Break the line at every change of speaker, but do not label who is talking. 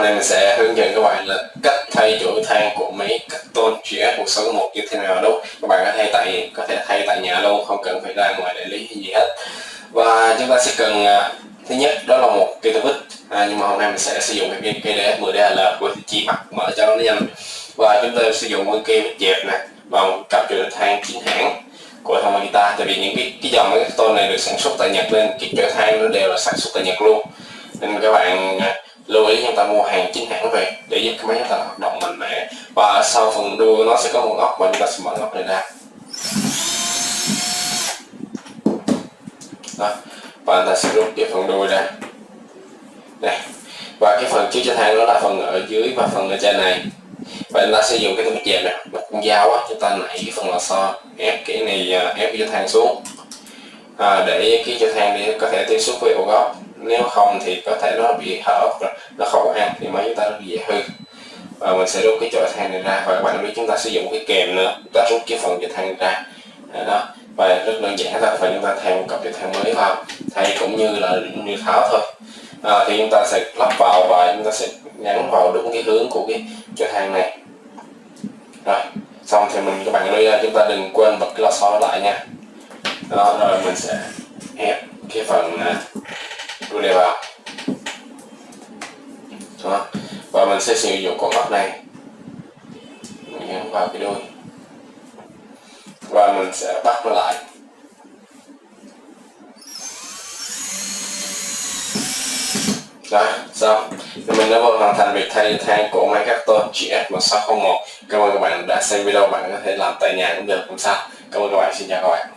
Hôm nay mình sẽ hướng dẫn các bạn là cách thay chỗ than của máy cắt tôn GS 161 như thế nào đâu. Các bạn có thể thay tại nhà luôn, không cần phải ra ngoài đại lý hay gì hết. Và chúng ta sẽ cần thứ nhất đó là một cây tô vít, nhưng mà hôm nay mình sẽ sử dụng cái cây DS 10DL của Chi Mặt mở cho nó nhanh. Và chúng ta sử dụng một cây vít dẹp này và một cặp chỗ than chính hãng của Thermaltita. Tại vì những cái dòng máy cắt tôn này được sản xuất tại Nhật nên cái chỗ than nó đều là sản xuất tại Nhật luôn, nên các bạn lưu ý chúng ta mua hàng chính hãng về để giúp cái máy chúng ta hoạt động mạnh mẽ. Và sau phần đuôi nó sẽ có một ốc và chúng ta sẽ mở ốc này ra đó, và chúng ta sẽ rút cái phần đuôi ra này. Và cái phần chứa cho than đó là phần ở dưới và phần ở trên này. Và chúng ta sẽ dùng cái túi dẹp này, một con dao á, chúng ta nảy cái phần lò xo, ép cái này, ép cái cho than xuống để cái cho than đi có thể tiếp xúc với ổ góc. Nếu không thì có thể nó bị hở, nó không có ăn thì máy chúng ta nó bị dễ hư. Và mình sẽ rút cái chổi than này ra, và các bạn biết chúng ta sử dụng cái kềm nữa, chúng ta rút cái phần chổi than ra đó. Và rất đơn giản thôi, và chúng ta thay một cặp chổi than mới vào, thay cũng như là như tháo thôi. Thì chúng ta sẽ lắp vào và chúng ta sẽ gắn vào đúng cái hướng của cái chổi than này. Rồi xong thì các bạn lưu ý là chúng ta đừng quên bật cái lò xo lại nha. Đó, rồi mình sẽ ép cái phần đuôi này vào đó. Và mình sẽ sử dụng con ốc này mình gắn vào cái đuôi và mình sẽ bắt nó lại. Rồi xong thì mình đã vừa hoàn thành việc thay than của máy cắt tôn GS 1601. Cảm ơn các bạn đã xem video, bạn có thể làm tại nhà cũng được, không sao. Cảm ơn các bạn, xin chào các bạn.